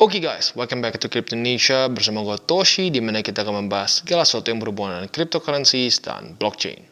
Oke guys, welcome back to Crypto Indonesia bersama gue Toshi, di mana kita akan membahas segala sesuatu yang berhubungan dengan cryptocurrencies dan blockchain.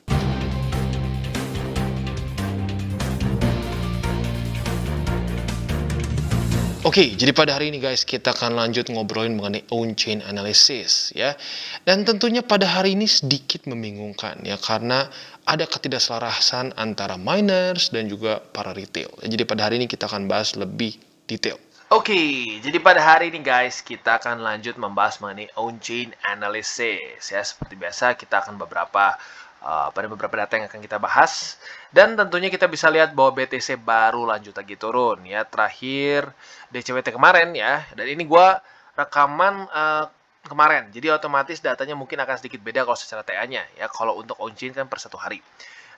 Oke, jadi pada hari ini guys, kita akan lanjut ngobrolin mengenai on-chain analysis ya. Dan tentunya pada hari ini sedikit membingungkan ya, karena ada ketidakselarasan antara miners dan juga para retail. Jadi pada hari ini kita akan bahas lebih detail. Oke, jadi pada hari ini guys, kita akan lanjut membahas mengenai on-chain analysis ya. Seperti biasa, kita akan pada beberapa data yang akan kita bahas. Dan tentunya kita bisa lihat bahwa BTC baru lanjut lagi turun ya. Terakhir DCWT kemarin ya. Dan ini gua rekaman kemarin. Jadi otomatis datanya mungkin akan sedikit beda kalau secara TA-nya ya. Kalau untuk on-chain kan per satu hari.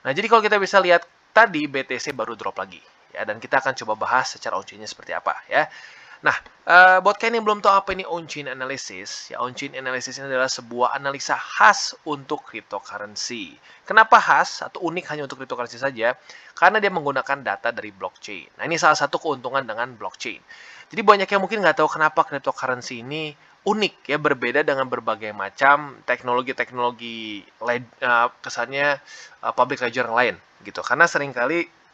Nah, jadi kalau kita bisa lihat tadi BTC baru drop lagi ya, dan kita akan coba bahas secara on-chain-nya seperti apa ya. Nah, buat kalian yang belum tahu apa ini on-chain analysis, ya on-chain analysis ini adalah sebuah analisa khas untuk cryptocurrency. Kenapa khas atau unik hanya untuk cryptocurrency saja? Karena dia menggunakan data dari blockchain. Nah, ini salah satu keuntungan dengan blockchain. Jadi banyak yang mungkin nggak tahu kenapa cryptocurrency ini unik ya, berbeda dengan berbagai macam teknologi-teknologi kesannya public ledger yang lain gitu. Karena seringkali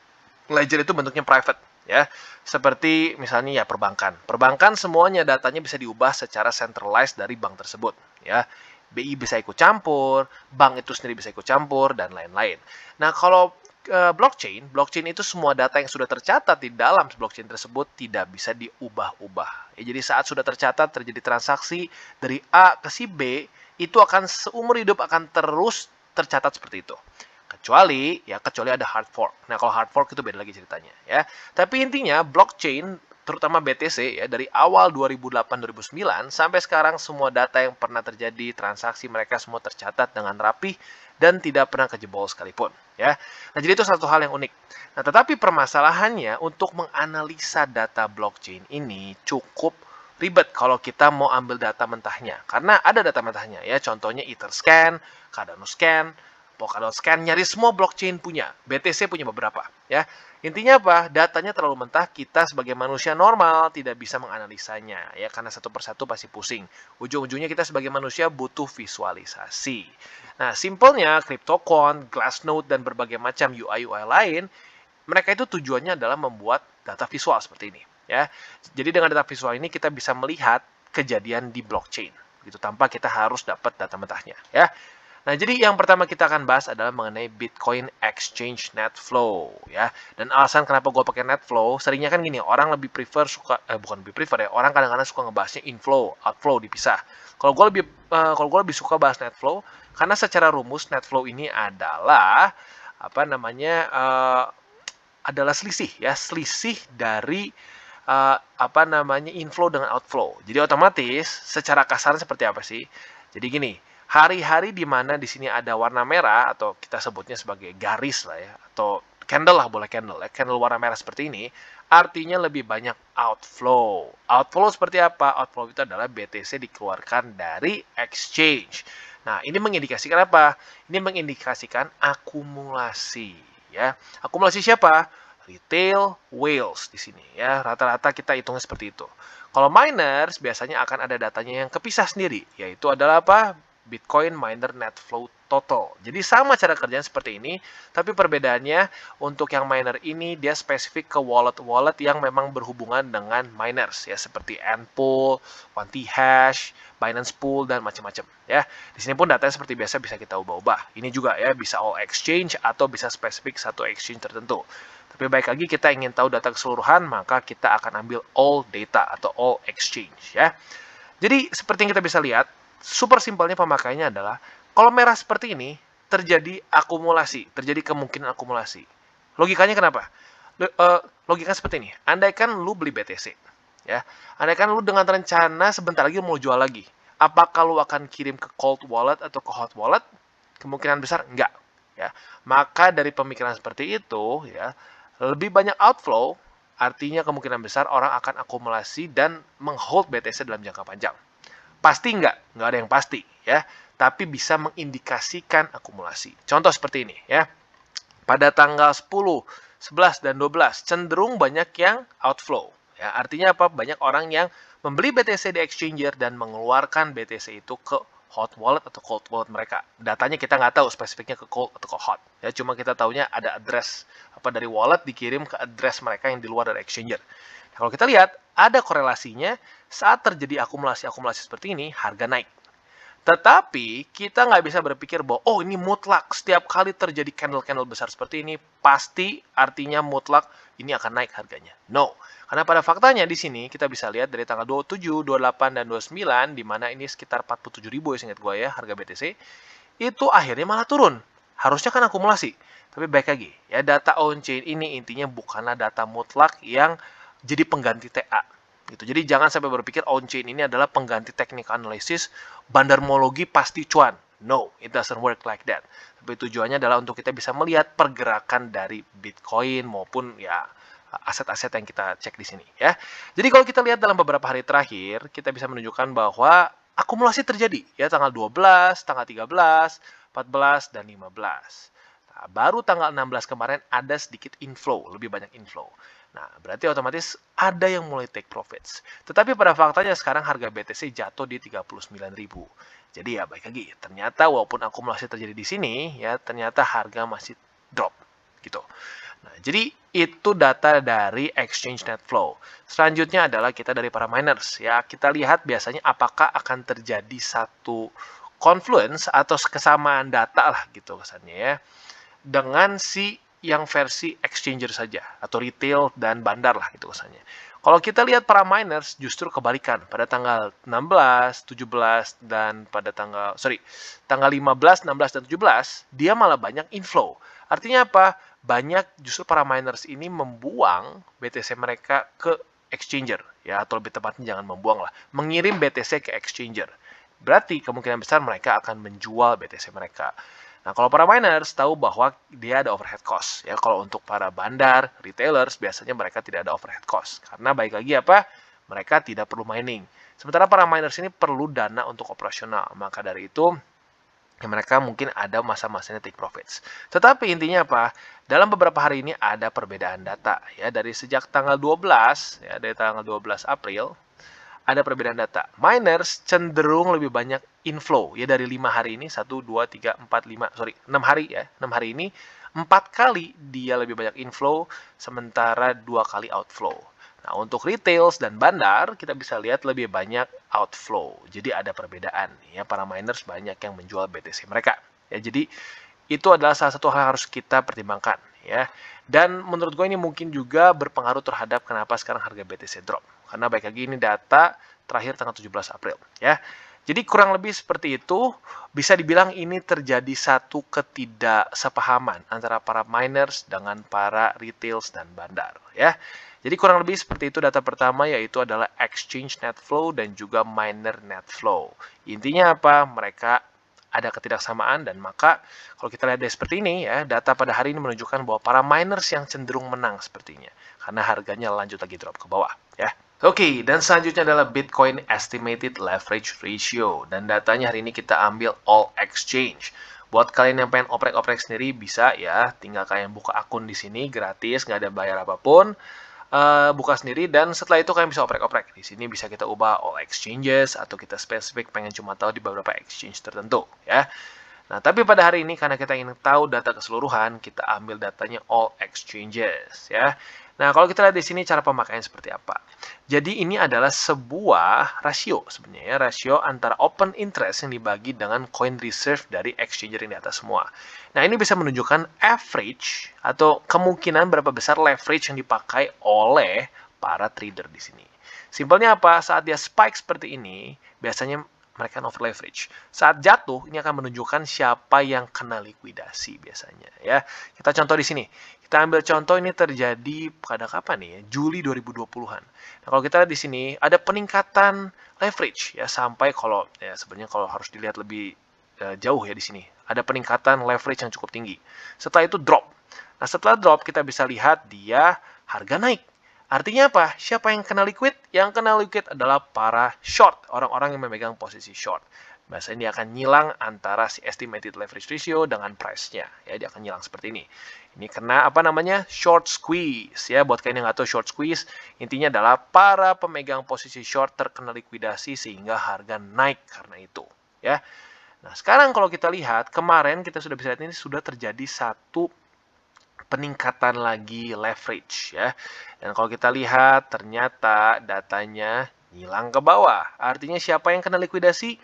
ledger itu bentuknya private ya, seperti misalnya ya perbankan. Perbankan semuanya datanya bisa diubah secara centralized dari bank tersebut ya. BI bisa ikut campur, bank itu sendiri bisa ikut campur, dan lain-lain. Nah, kalau blockchain itu semua data yang sudah tercatat di dalam blockchain tersebut tidak bisa diubah-ubah. Ya, jadi saat sudah tercatat terjadi transaksi dari A ke si B, itu akan seumur hidup akan terus tercatat seperti itu. Kecuali ada hard fork. Nah, kalau hard fork itu beda lagi ceritanya ya. Tapi intinya blockchain terutama BTC ya, dari awal 2008-2009 sampai sekarang semua data yang pernah terjadi, transaksi mereka semua tercatat dengan rapi dan tidak pernah kejebol sekalipun ya. Nah, jadi itu satu hal yang unik. Nah, tetapi permasalahannya untuk menganalisa data blockchain ini cukup ribet kalau kita mau ambil data mentahnya. Karena ada data mentahnya ya, contohnya Etherscan, Cardano Scan, Polkadot Scan, nyaris semua blockchain punya. BTC punya beberapa ya. Intinya apa? Datanya terlalu mentah, kita sebagai manusia normal tidak bisa menganalisanya ya, karena satu persatu pasti pusing. Ujung-ujungnya kita sebagai manusia butuh visualisasi. Nah, simpelnya CryptoQuant, Glassnode, dan berbagai macam UI lain, mereka itu tujuannya adalah membuat data visual seperti ini ya. Jadi dengan data visual ini kita bisa melihat kejadian di blockchain gitu, tanpa kita harus dapat data mentahnya ya. Nah, jadi yang pertama kita akan bahas adalah mengenai Bitcoin Exchange Net Flow ya. Dan alasan kenapa gue pakai net flow, seringnya kan gini, orang lebih prefer bukan lebih prefer ya, orang kadang-kadang suka ngebahasnya inflow, outflow dipisah. Kalau gue lebih suka bahas net flow karena secara rumus net flow ini adalah adalah selisih dari inflow dengan outflow. Jadi otomatis secara kasar seperti apa sih? Jadi gini, hari-hari di mana di sini ada warna merah atau kita sebutnya sebagai garis lah ya, atau candle lah, boleh candle ya, candle warna merah seperti ini, artinya lebih banyak outflow. Outflow seperti apa? Outflow itu adalah BTC dikeluarkan dari exchange. Nah, ini mengindikasikan apa? Ini mengindikasikan akumulasi ya. Akumulasi siapa? Retail whales di sini ya. Rata-rata kita hitungnya seperti itu. Kalau miners biasanya akan ada datanya yang kepisah sendiri, yaitu adalah apa? Bitcoin miner net flow total. Jadi sama cara kerjanya seperti ini, tapi perbedaannya untuk yang miner ini dia spesifik ke wallet-wallet yang memang berhubungan dengan miners ya, seperti Npool, 1Thash, Binance Pool, dan macam-macam ya. Di sini pun datanya seperti biasa bisa kita ubah-ubah. Ini juga ya bisa all exchange atau bisa spesifik satu exchange tertentu. Tapi baik lagi kita ingin tahu data keseluruhan, maka kita akan ambil all data atau all exchange ya. Jadi seperti yang kita bisa lihat, super simpelnya pemakaiannya adalah kalau merah seperti ini terjadi akumulasi, terjadi kemungkinan akumulasi. Logikanya kenapa? Logikanya seperti ini. Andaikan lu beli BTC, ya. Andaikan lu dengan rencana sebentar lagi mau jual lagi, apakah lu akan kirim ke cold wallet atau ke hot wallet? Kemungkinan besar enggak, ya. Maka dari pemikiran seperti itu, ya, lebih banyak outflow, artinya kemungkinan besar orang akan akumulasi dan menghold BTC dalam jangka panjang. Pasti nggak ada yang pasti ya, tapi bisa mengindikasikan akumulasi. Contoh seperti ini ya, pada tanggal 10, 11, dan 12 cenderung banyak yang outflow ya, artinya apa? Banyak orang yang membeli BTC di exchanger dan mengeluarkan BTC itu ke hot wallet atau cold wallet mereka. Datanya kita nggak tahu spesifiknya ke cold atau ke hot. Ya, cuma kita taunya ada address dari wallet dikirim ke address mereka yang di luar dari exchanger. Nah, kalau kita lihat ada korelasinya saat terjadi akumulasi seperti ini, harga naik. Tetapi kita nggak bisa berpikir bahwa oh ini mutlak setiap kali terjadi candle-candle besar seperti ini pasti artinya mutlak ini akan naik harganya. No, karena pada faktanya di sini kita bisa lihat dari tanggal 27, 28 dan 29 di mana ini sekitar 47.000 ya seingat gue ya harga BTC itu akhirnya malah turun. Harusnya kan akumulasi. Tapi baik lagi ya data on-chain ini intinya bukanlah data mutlak yang jadi pengganti TA. Gitu. Jadi jangan sampai berpikir on-chain ini adalah pengganti teknik analisis, bandarmologi pasti cuan. No, it doesn't work like that. Tapi tujuannya adalah untuk kita bisa melihat pergerakan dari Bitcoin maupun ya aset-aset yang kita cek di sini ya. Jadi kalau kita lihat dalam beberapa hari terakhir, kita bisa menunjukkan bahwa akumulasi terjadi ya tanggal 12, tanggal 13, 14 dan 15. Nah, baru tanggal 16 kemarin ada sedikit inflow, lebih banyak inflow. Nah, berarti otomatis ada yang mulai take profits. Tetapi pada faktanya sekarang harga BTC jatuh di 39.000. Jadi ya baik lagi, ternyata walaupun akumulasi terjadi di sini, ya ternyata harga masih drop gitu. Nah, jadi itu data dari exchange net flow. Selanjutnya adalah kita dari para miners ya. Kita lihat biasanya apakah akan terjadi satu confluence atau kesamaan data lah gitu kesannya ya. Dengan si yang versi exchanger saja atau retail dan bandar lah gitu kesannya. Kalau kita lihat para miners justru kebalikan pada tanggal 16, 17 dan pada tanggal 15, 16 dan 17 dia malah banyak inflow. Artinya apa? Banyak justru para miners ini membuang BTC mereka ke exchanger ya atau lebih tepatnya jangan membuang lah, mengirim BTC ke exchanger. Berarti kemungkinan besar mereka akan menjual BTC mereka. Nah, kalau para miners tahu bahwa dia ada overhead cost. Ya, kalau untuk para bandar, retailers, biasanya mereka tidak ada overhead cost. Karena baik lagi apa? Mereka tidak perlu mining. Sementara para miners ini perlu dana untuk operasional. Maka dari itu, ya mereka mungkin ada masa-masanya take profits. Tetapi intinya apa? Dalam beberapa hari ini ada perbedaan data. Ya, dari sejak tanggal 12, ya, dari tanggal 12 April, ada perbedaan data. Miners cenderung lebih banyak inflow ya dari 5 hari ini 1 2 3 4 5 6 hari ya. 6 hari ini 4 kali dia lebih banyak inflow sementara 2 kali outflow. Nah, untuk retails dan bandar kita bisa lihat lebih banyak outflow. Jadi ada perbedaan ya para miners banyak yang menjual BTC mereka. Ya, jadi itu adalah salah satu hal yang harus kita pertimbangkan ya. Dan menurut gue ini mungkin juga berpengaruh terhadap kenapa sekarang harga BTC drop. Karena baik lagi ini data terakhir tanggal 17 April ya. Jadi kurang lebih seperti itu, bisa dibilang ini terjadi satu ketidaksepahaman antara para miners dengan para retails dan bandar ya. Jadi kurang lebih seperti itu data pertama yaitu adalah exchange net flow dan juga miner net flow. Intinya apa? Mereka ada ketidaksamaan dan maka kalau kita lihat seperti ini ya, data pada hari ini menunjukkan bahwa para miners yang cenderung menang sepertinya karena harganya lanjut lagi drop ke bawah ya. Oke, dan selanjutnya adalah Bitcoin Estimated Leverage Ratio dan datanya hari ini kita ambil all exchange. Buat kalian yang pengen oprek-oprek sendiri bisa ya, tinggal kalian buka akun di sini gratis, nggak ada bayar apapun. Buka sendiri dan setelah itu kalian bisa oprek-oprek. Di sini bisa kita ubah all exchanges atau kita spesifik pengen cuma tahu di beberapa exchange tertentu ya. Nah, tapi pada hari ini karena kita ingin tahu data keseluruhan, kita ambil datanya all exchanges ya. Nah, kalau kita lihat di sini cara pemakaian seperti apa. Jadi ini adalah sebuah rasio sebenarnya, rasio antara open interest yang dibagi dengan coin reserve dari exchanger yang di atas semua. Nah, ini bisa menunjukkan average atau kemungkinan berapa besar leverage yang dipakai oleh para trader di sini. Simpelnya apa? Saat dia spike seperti ini, biasanya mereka over leverage. Saat jatuh, ini akan menunjukkan siapa yang kena likuidasi biasanya ya. Kita contoh di sini. Kita ambil contoh ini terjadi pada kapan nih ya? Juli 2020-an. Nah, kalau kita lihat di sini ada peningkatan leverage ya sampai kalau ya sebenarnya kalau harus dilihat lebih jauh ya di sini. Ada peningkatan leverage yang cukup tinggi. Setelah itu drop. Nah, setelah drop kita bisa lihat dia harga naik. Artinya apa? Siapa yang kena liquid? Yang kena liquid adalah para short, orang-orang yang memegang posisi short. Biasanya dia akan nyilang antara si estimated leverage ratio dengan price-nya. Ya, dia akan nyilang seperti ini. Ini kena apa namanya? Short squeeze. Ya, buat kalian yang nggak tahu short squeeze, intinya adalah para pemegang posisi short terkena likuidasi sehingga harga naik karena itu. Ya. Nah, sekarang kalau kita lihat, kemarin kita sudah bisa lihat ini sudah terjadi satu peningkatan lagi leverage ya. Dan kalau kita lihat ternyata datanya hilang ke bawah. Artinya siapa yang kena likuidasi?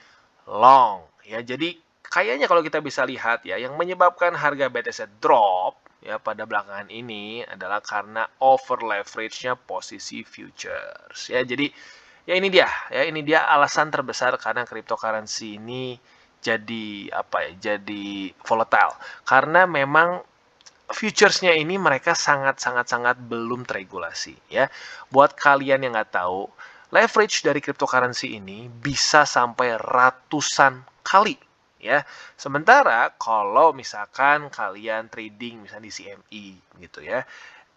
Long ya. Jadi kayaknya kalau kita bisa lihat ya, yang menyebabkan harga BTC drop ya pada belakangan ini adalah karena over leverage-nya posisi futures ya. Jadi ya ini dia alasan terbesar karena cryptocurrency ini jadi apa ya? Jadi volatile. Karena memang futuresnya ini mereka sangat belum teregulasi ya. Buat kalian yang nggak tahu, leverage dari cryptocurrency ini bisa sampai ratusan kali ya. Sementara kalau misalkan kalian trading misalnya di CME gitu ya,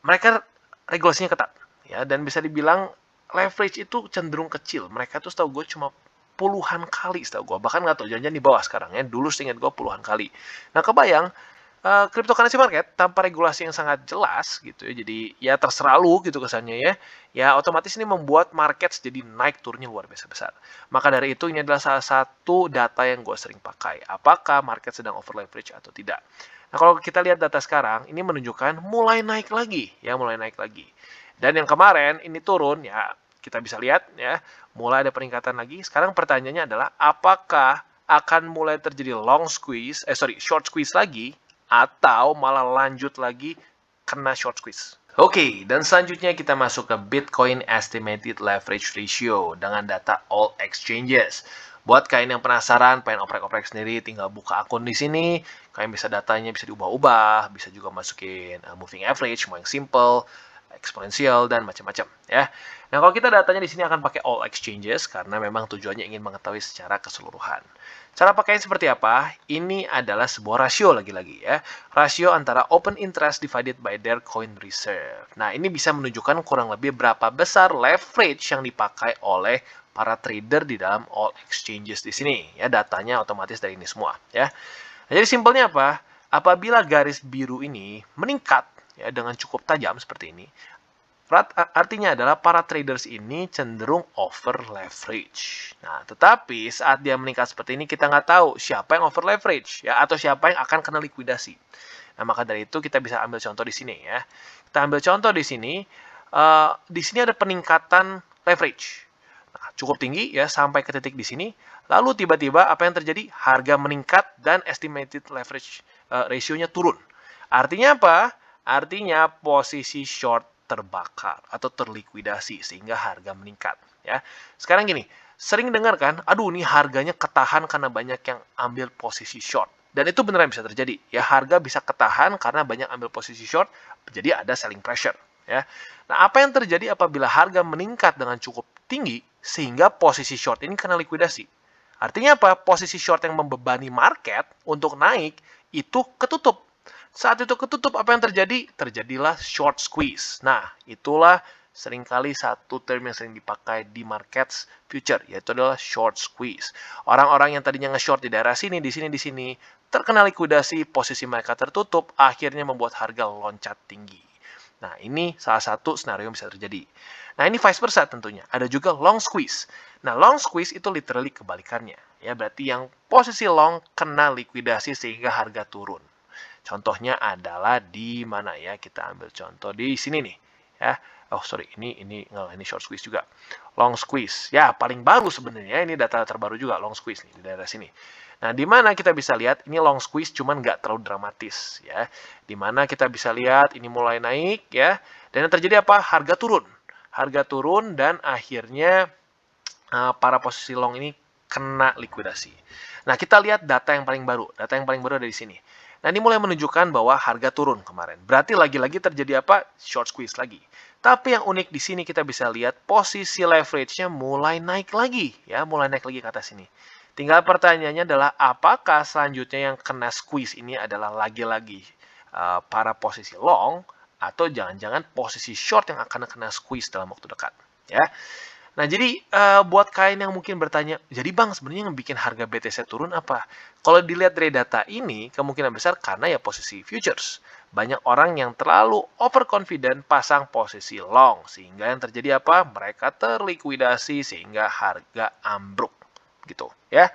mereka regulasinya ketat ya, dan bisa dibilang leverage itu cenderung kecil. Mereka tuh setahu gue cuma puluhan kali setahu gue, bahkan nggak tahu, jangan-jangan di bawah sekarang ya. Dulu seingat gue puluhan kali. Nah, kebayang cryptocurrency market tanpa regulasi yang sangat jelas gitu ya, jadi ya terserah lu gitu kesannya ya. Ya otomatis ini membuat market jadi naik turunnya luar biasa besar. Maka dari itu ini adalah salah satu data yang gue sering pakai. Apakah market sedang over leverage atau tidak? Nah, kalau kita lihat data sekarang, ini menunjukkan mulai naik lagi ya, mulai naik lagi. Dan yang kemarin ini turun ya, kita bisa lihat ya, mulai ada peningkatan lagi. Sekarang pertanyaannya adalah apakah akan mulai terjadi short squeeze lagi, atau malah lanjut lagi kena short squeeze. Oke, dan selanjutnya kita masuk ke Bitcoin Estimated Leverage Ratio dengan data all exchanges. Buat kalian yang penasaran, pengen oprek-oprek sendiri, tinggal buka akun di sini. Kalian bisa datanya bisa diubah-ubah, bisa juga masukin moving average, mau yang simple, eksponensial, dan macam-macam ya. Nah, kalau kita datanya di sini akan pakai all exchanges karena memang tujuannya ingin mengetahui secara keseluruhan. Cara pakainya seperti apa? Ini adalah sebuah rasio lagi-lagi ya. Rasio antara open interest divided by their coin reserve. Nah, ini bisa menunjukkan kurang lebih berapa besar leverage yang dipakai oleh para trader di dalam all exchanges di sini. Ya, datanya otomatis dari ini semua ya. Nah, jadi simpelnya apa? Apabila garis biru ini meningkat ya dengan cukup tajam seperti ini, artinya adalah para traders ini cenderung over leverage. Nah, tetapi saat dia meningkat seperti ini, kita nggak tahu siapa yang over leverage ya, atau siapa yang akan kena likuidasi. Nah, maka dari itu kita bisa ambil contoh di sini ya. Kita ambil contoh di sini. Di sini ada peningkatan leverage. Nah, cukup tinggi ya sampai ke titik di sini. Lalu tiba-tiba apa yang terjadi? Harga meningkat dan estimated leverage ratio-nya turun. Artinya apa? Artinya posisi short terbakar atau terlikuidasi sehingga harga meningkat ya. Sekarang gini, sering dengar kan, aduh ini harganya ketahan karena banyak yang ambil posisi short. Dan itu beneran bisa terjadi ya, harga bisa ketahan karena banyak ambil posisi short, jadi ada selling pressure ya. Nah, apa yang terjadi apabila harga meningkat dengan cukup tinggi sehingga posisi short ini kena likuidasi? Artinya apa? Posisi short yang membebani market untuk naik itu ketutup. Saat itu ketutup, apa yang terjadi? Terjadilah short squeeze. Nah, itulah seringkali satu term yang sering dipakai di markets future, yaitu adalah short squeeze. Orang-orang yang tadinya nge-short di daerah sini, di sini, terkena likuidasi, posisi mereka tertutup, akhirnya membuat harga loncat tinggi. Nah, ini salah satu skenario yang bisa terjadi. Nah, ini vice versa tentunya. Ada juga long squeeze. Nah, long squeeze itu literally kebalikannya. Ya, berarti yang posisi long kena likuidasi sehingga harga turun. Contohnya adalah di mana ya? Kita ambil contoh di sini nih, ya. Oh, sorry, ini short squeeze juga. Long squeeze. Ya, paling baru sebenarnya, ini data terbaru juga long squeeze nih di daerah sini. Nah, di mana kita bisa lihat ini long squeeze cuman nggak terlalu dramatis ya. Di mana kita bisa lihat ini mulai naik ya. Dan yang terjadi apa? Harga turun. Harga turun dan akhirnya para posisi long ini kena likuidasi. Nah, kita lihat data yang paling baru. Data yang paling baru ada di sini. Nah, ini mulai menunjukkan bahwa harga turun kemarin. Berarti lagi-lagi terjadi apa? Short squeeze lagi. Tapi yang unik di sini kita bisa lihat posisi leverage-nya mulai naik lagi. Ya, mulai naik lagi ke atas sini. Tinggal pertanyaannya adalah apakah selanjutnya yang kena squeeze ini adalah lagi-lagi para posisi long atau jangan-jangan posisi short yang akan kena squeeze dalam waktu dekat. Ya. Nah, jadi buat kalian yang mungkin bertanya, jadi Bang sebenarnya yang bikin harga BTC turun apa? Kalau dilihat dari data ini, kemungkinan besar karena ya posisi futures. Banyak orang yang terlalu overconfident pasang posisi long, sehingga yang terjadi apa? Mereka terlikuidasi sehingga harga ambruk, gitu ya.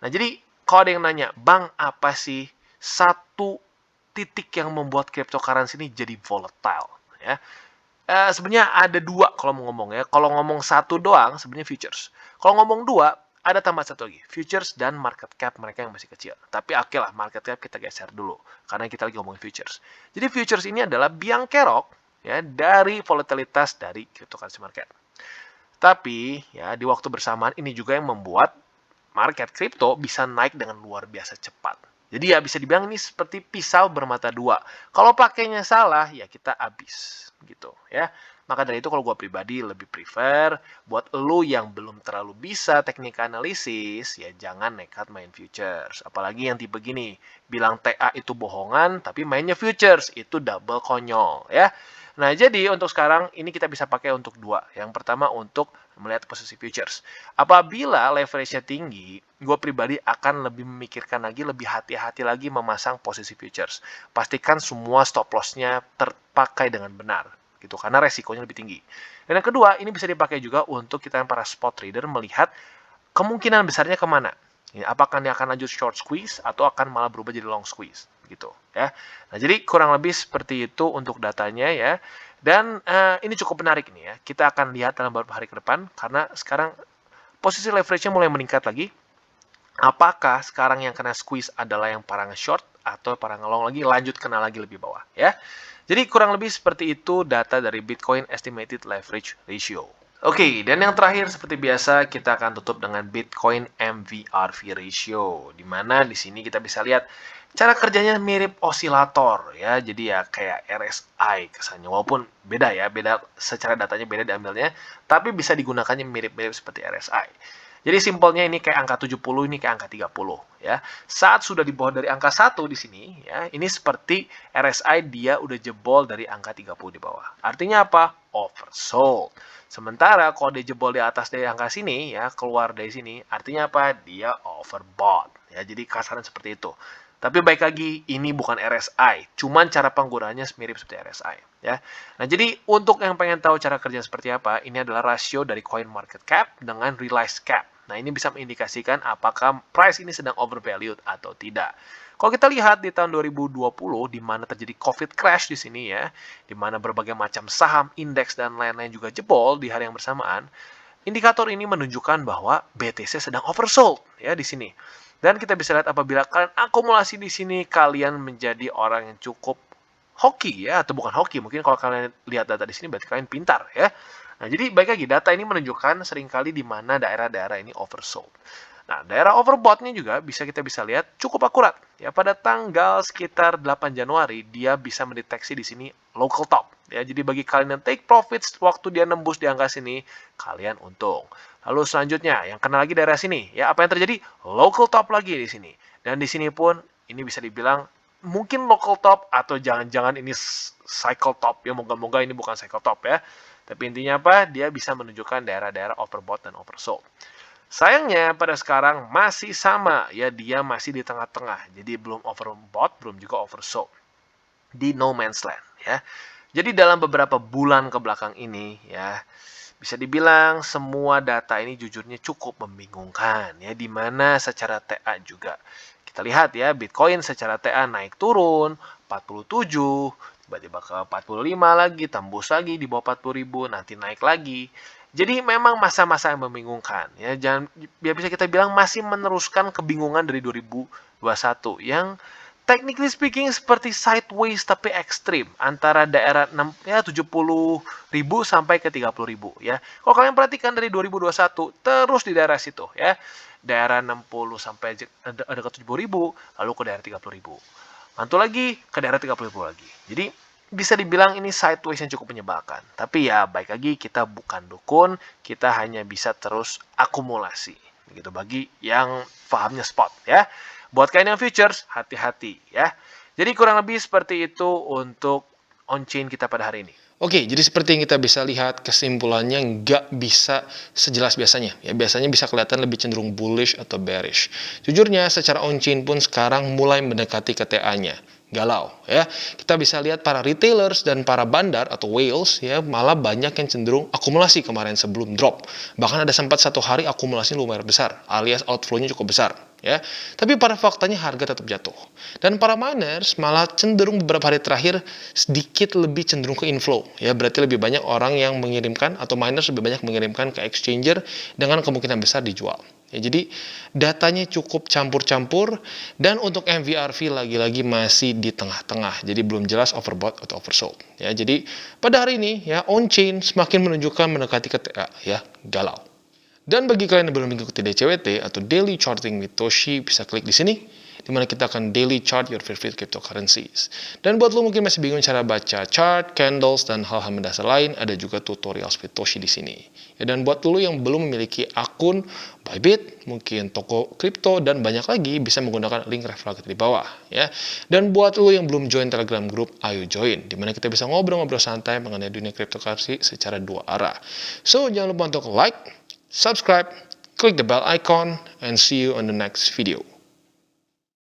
Nah, jadi kalau ada yang nanya, Bang apa sih satu titik yang membuat cryptocurrency ini jadi volatile? Ya, sebenarnya ada dua kalau mau ngomong ya. Kalau ngomong satu doang, sebenarnya futures. Kalau ngomong dua, ada tambah satu lagi. Futures dan market cap mereka yang masih kecil. Tapi oke lah, market cap kita geser dulu. Karena kita lagi ngomongin futures. Jadi futures ini adalah biang kerok ya dari volatilitas dari cryptocurrency market. Tapi ya di waktu bersamaan ini juga yang membuat market crypto bisa naik dengan luar biasa cepat. Jadi ya bisa dibilang ini seperti pisau bermata dua. Kalau pakainya salah, ya kita habis gitu ya. Maka dari itu kalau gue pribadi lebih prefer buat lo yang belum terlalu bisa teknik analisis, ya jangan nekat main futures. Apalagi yang tipe gini, bilang TA itu bohongan, tapi mainnya futures, itu double konyol ya. Nah, jadi untuk sekarang ini kita bisa pakai untuk dua. Yang pertama untuk melihat posisi futures. Apabila leverage-nya tinggi, gue pribadi akan lebih memikirkan lagi, lebih hati-hati lagi memasang posisi futures. Pastikan semua stop loss-nya terpakai dengan benar, gitu, karena resikonya lebih tinggi. Dan yang kedua, ini bisa dipakai juga untuk kita yang para spot trader melihat kemungkinan besarnya kemana. Apakah dia akan lanjut short squeeze atau akan malah berubah jadi long squeeze, gitu ya. Nah, jadi kurang lebih seperti itu untuk datanya ya. Dan ini cukup menarik nih ya. Kita akan lihat dalam beberapa hari ke depan karena sekarang posisi leverage-nya mulai meningkat lagi. Apakah sekarang yang kena squeeze adalah yang para nge-short atau para nge-long lagi lanjut kena lagi lebih bawah ya. Jadi kurang lebih seperti itu data dari Bitcoin Estimated Leverage Ratio. Oke, dan yang terakhir seperti biasa kita akan tutup dengan Bitcoin MVRV ratio, di mana di sini kita bisa lihat cara kerjanya mirip osilator ya, jadi ya kayak RSI kesannya, walaupun beda ya, beda secara datanya beda diambilnya, tapi bisa digunakannya mirip-mirip seperti RSI. Jadi simpelnya ini kayak angka 70, ini kayak angka 30 ya. Saat sudah di bawah dari angka 1 di sini ya, ini seperti RSI dia udah jebol dari angka 30 di bawah. Artinya apa? Oversold. Sementara kalau dia jebol di atas dari angka sini ya, keluar dari sini, artinya apa? Dia overbought ya. Jadi kasaran seperti itu. Tapi baik lagi, ini bukan RSI, cuman cara penggunaannya mirip seperti RSI ya. Nah, jadi untuk yang pengen tahu cara kerja seperti apa, ini adalah rasio dari coin market cap dengan realized cap. Nah, ini bisa mengindikasikan apakah price ini sedang overvalued atau tidak. Kalau kita lihat di tahun 2020, di mana terjadi COVID crash di sini ya, di mana berbagai macam saham, indeks, dan lain-lain juga jebol di hari yang bersamaan, indikator ini menunjukkan bahwa BTC sedang oversold ya di sini. Dan kita bisa lihat apabila kalian akumulasi di sini, kalian menjadi orang yang cukup hoki ya, atau bukan hoki, mungkin kalau kalian lihat data di sini berarti kalian pintar ya. Nah, jadi baik lagi, data ini menunjukkan seringkali di mana daerah-daerah ini oversold. Nah, daerah overbought-nya juga kita bisa lihat cukup akurat. Ya, pada tanggal sekitar 8 Januari, dia bisa mendeteksi di sini local top. Ya, jadi bagi kalian yang take profits waktu dia nembus di angka sini, kalian untung. Lalu selanjutnya, yang kena lagi daerah sini. Ya, apa yang terjadi? Local top lagi di sini. Dan di sini pun, ini bisa dibilang mungkin local top atau jangan-jangan ini cycle top. Ya, moga-moga ini bukan cycle top ya. Tapi intinya apa? Dia bisa menunjukkan daerah-daerah overbought dan oversold. Sayangnya pada sekarang masih sama ya, dia masih di tengah-tengah. Jadi belum overbought, belum juga oversold. Di no man's land ya. Jadi dalam beberapa bulan ke belakang ini ya, bisa dibilang semua data ini jujurnya cukup membingungkan ya, di mana secara TA juga. Kita lihat ya, Bitcoin secara TA naik turun 47, tiba-tiba ke 45 lagi, tembus lagi di bawah 40.000, nanti naik lagi. Jadi memang masa-masa yang membingungkan ya, jangan ya, bisa kita bilang masih meneruskan kebingungan dari 2021 yang technically speaking seperti sideways tapi ekstrim antara daerah 70.000 sampai ke 30.000 ya. Kalau kalian perhatikan dari 2021 terus di daerah situ ya. Daerah 60 sampai dekat 70.000, lalu ke daerah 30.000. Mantul lagi ke daerah 30.000 lagi. Jadi bisa dibilang ini sideways yang cukup menyebalkan. Tapi ya baik lagi, kita bukan dukun, kita hanya bisa terus akumulasi. Begitu bagi yang pahamnya spot ya. Buat kalian yang futures, hati-hati ya. Jadi kurang lebih seperti itu untuk on-chain kita pada hari ini. Oke, jadi seperti yang kita bisa lihat, kesimpulannya nggak bisa sejelas biasanya. Ya, biasanya bisa kelihatan lebih cenderung bullish atau bearish. Jujurnya, secara on-chain pun sekarang mulai mendekati KTA-nya. Galau, ya. Kita bisa lihat para retailers dan para bandar atau whales, ya, malah banyak yang cenderung akumulasi kemarin sebelum drop. Bahkan ada sempat satu hari akumulasi lumayan besar, alias outflow-nya cukup besar. Ya, tapi pada faktanya harga tetap jatuh. Dan para miners malah cenderung beberapa hari terakhir sedikit lebih cenderung ke inflow. Ya, berarti lebih banyak orang yang mengirimkan atau miners lebih banyak mengirimkan ke exchanger dengan kemungkinan besar dijual. Ya, jadi datanya cukup campur-campur dan untuk MVRV lagi-lagi masih di tengah-tengah. Jadi belum jelas overbought atau oversold. Ya, jadi pada hari ini ya on-chain semakin menunjukkan mendekati KTA ya, galau. Dan bagi kalian yang belum mengikuti DCWT atau Daily Charting with Toshi, bisa klik di sini, di mana kita akan daily chart your favorite cryptocurrencies. Dan buat lo mungkin masih bingung cara baca chart, candles, dan hal-hal mendasar lain, ada juga tutorial with Toshi di sini. Ya, dan buat lo yang belum memiliki akun Bybit, mungkin toko kripto, dan banyak lagi, bisa menggunakan link referral kita di bawah. Ya. Dan buat lo yang belum join Telegram group, ayo join, di mana kita bisa ngobrol-ngobrol santai mengenai dunia cryptocurrency secara dua arah. So, jangan lupa untuk like, subscribe, click the bell icon, and see you on the next video.